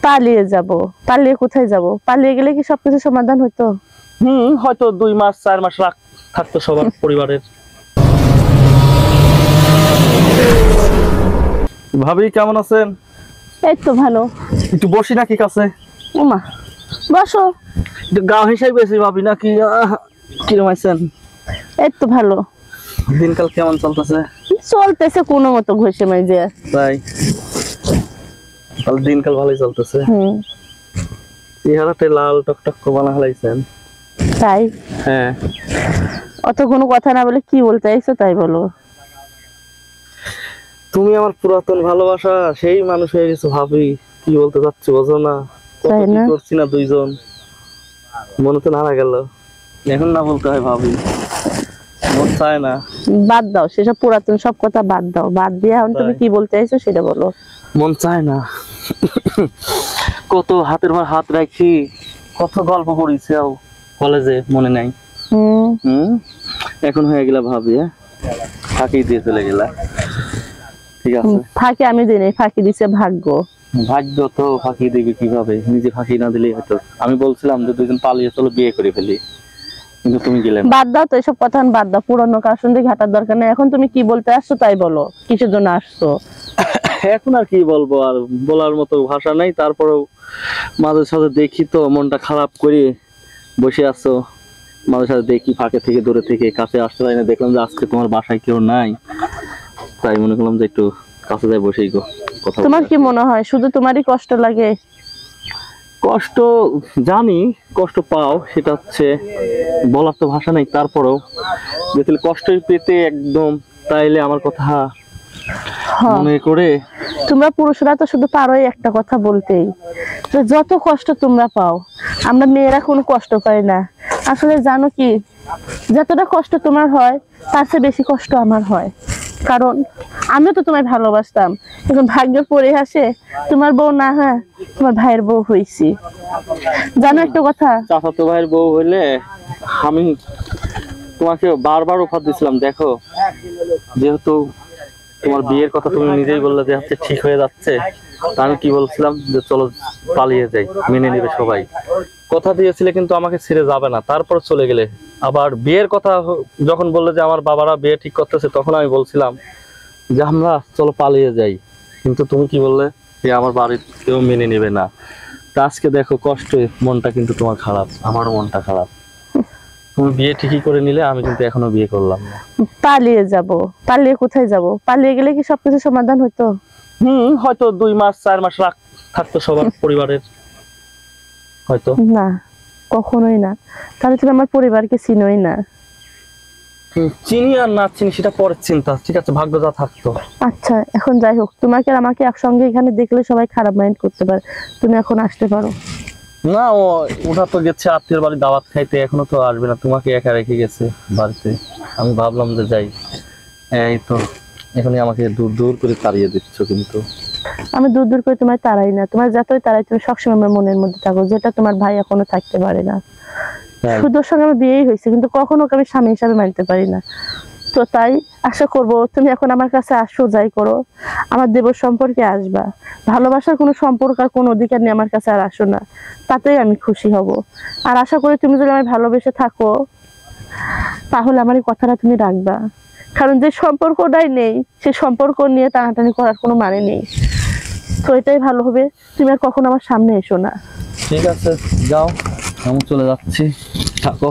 পালিয়ে যাব? পালিয়ে কোথায় যাব? পালিয়ে গেলে কি সবকিছু সমাধান হতো? হয়তো 2 মাস 4 মাস রাগ থাকতো সবার পরিবারের। ভাবি কেমন আছেন? এই তো ভালো। একটু বসি নাকি কাছে? ওমা, বসো। একটু গা হিসাবে বেশি ভাবি নাকি? কিরম আছেন? এই তো ভালো। দিনকাল কেমন চলতেছে? চলতেছে কোনো মতো ঘষে মাইজে। তাই তাহলে দিনকাল ভালোই চলতেছে। চেহারাতে লাল টকটক বানা হালাইছেন। তাই? হ্যাঁ। অত কোনো কথা না বলে কি বলতে চাইছো তাই বলো। তুমি আমার পুরাতন ভালোবাসা, সেই মানুষ হয়ে গেছো ভাবি। কি বলতে চাচ্ছি বোঝো না? কত কি করছি না দুইজন, মনে তো নাড়া গেল। এখন না বলতে হয় ভাবি, মন চায় না। বাদ দাও সেসব পুরাতন সব কথা, বাদ দাও। বাদ দিয়ে এখন তুমি কি বলতে চাইছো সেটা বলো। মন চায় না। কত হাতের পর হাত রাখি, কত গল্প করেছি কলেজে, মনে নাই? এখন হয়ে গেলা ভাবি, ফাঁকি দিয়ে চলে গেলা। ঠিক আছে, ফাঁকি আমি দিই নাই, ফাঁকি দিছে ভাগ্য। ভাগ্য তো ফাঁকি দিবি কিভাবে? নিজে ফাঁকি না দিলে হয়তো। আমি বলছিলাম যে দুজন পালিয়ে চলো বিয়ে করে ফেলি, কিন্তু তুমি গেলে। বাদ দাও তো এসব কথা, বাদ দাও। পুরনো কার সঙ্গে ঘাটার দরকার নেই। এখন তুমি কি বলতে আসছো তাই বলো, কিসের জন্য আসছো? এখন আর কি বলবো, আর বলার মতো ভাষা নাই। তারপরেও মাঝে সাঝে দেখি তো মনটা খারাপ করে বসে আছো। মাঝে সাঝে দেখি ফাঁকে থেকে দূরে থেকে, কাছে আসতে পারি না। দেখলাম যে আজকে তোমার বাসায় কেউ নাই, তাই মনে করলাম যে একটু কাছে যাই বসেই কথা। তোমার কি মনে হয় শুধু তোমারই কষ্ট লাগে? কষ্ট জানি, কষ্ট পাও, সেটা হচ্ছে বলার তো ভাষা নাই। তারপরেও যদি কষ্টই পেতে একদম, তাইলে আমার কথা মনে করে। তোমরা পুরুষরা তো শুধু পারোই একটা কথা বলতেই, যত কষ্ট তোমরা পাও আমরা মেয়েরা কোনো কষ্ট পাই না। আসলে জানো কি, যতটা কষ্ট তোমার হয় তার চেয়ে বেশি কষ্ট আমার হয়। কারণ আমিও তো তোমায় ভালোবাসতাম, এখন ভাগ্যের পরিহাসে তোমার বউ না হয় তোমার ভাইয়ের বউ হইছি। জানো একটা কথা, চাচাতো ভাইয়ের বউ হইলে আমি তোমাকে বারবার অফার দিছিলাম। দেখো, যেহেতু তোমার বিয়ের কথা তুমি নিজেই বললে যে হচ্ছে ঠিক হয়ে যাচ্ছে, তা আমি কি বলছিলাম যে চলো পালিয়ে যাই, মেনে নেবে সবাই। কথা দিয়েছিলে কিন্তু আমাকে ছেড়ে যাবে না, তারপর চলে গেলে। আবার বিয়ের কথা যখন বললে যে আমার বাবারা বিয়ে ঠিক করতেছে, তখন আমি বলছিলাম যে আমরা চলো পালিয়ে যাই, কিন্তু তুমি কি বললে যে আমার বাড়ির কেউ মেনে নেবে না। তা আজকে দেখো কষ্টে মনটা কিন্তু তোমার খারাপ, আমারও মনটা খারাপ। তুমি বিয়ে ঠিকই করে নিলে, আমি কিন্তু এখনো বিয়ে করলাম না। পালিয়ে যাব? পালিয়ে কোথায় যাব? পালিয়ে গেলে কি সবকিছু সমাধান হতো? হয়তো 2 মাস 4 মাস রাগ থাকতো সবার পরিবারের, হয়তো। না, কখনোই না। তাহলে তুমি আমার পরিবারকে চিনোই না। চিনি আর না চিনি সেটা পরের চিন্তা, ঠিক আছে? ভাগ্য যা থাকতো। আচ্ছা, এখন যাই হোক, তোমাকে আর আমাকে একসঙ্গে এখানে দেখলে সবাই খারাপ মাইন্ড করতে পারে। তুমি এখন আসতে পারো। না, ওটা তো গেছে আত্মীয়র বাড়ি দাওয়াত খাইতে, এখনো তো আসবে না। তোমাকে একা রেখে গেছে বাড়িতে। আমি ভাবলাম যে যাই, এই তো এখনই আমাকে দূর দূর করে তাড়িয়ে দিচ্ছ। কিন্তু আমি দূর দূর করে তোমায় তাড়াই না, তোমার যতই তাড়াই তুমি সবসময় আমার মনের মধ্যে থাকো, যেটা তোমার ভাই এখনো থাকতে পারে না। শুধুর সঙ্গে আমার বিয়েই হয়েছে, কিন্তু কখনো ওকে আমি স্বামী হিসাবে মানতে পারি না। তো তাই আশা করব তুমি এখন আমার কাছে আসো, যাই করো আমার দেবর সম্পর্কে আসবা। ভালোবাসার কোনো সম্পর্ক আর কোনো অধিকার নিয়ে আমার কাছে আর আসো না, তাতেই আমি খুশি হব। আর আশা করি তুমি যদি আমায় ভালোবেসে থাকো, তাহলে আমার এই কথাটা তুমি রাখবা। কারণ যে সম্পর্কটাই নেই, সে সম্পর্ক নিয়ে টানাটানি করার কোনো মানে নেই। তো এটাই ভালো হবে, তুমি আর কখনো আমার সামনে এসো না। ঠিক আছে, যাও, আমি চলে যাচ্ছি, থাকো।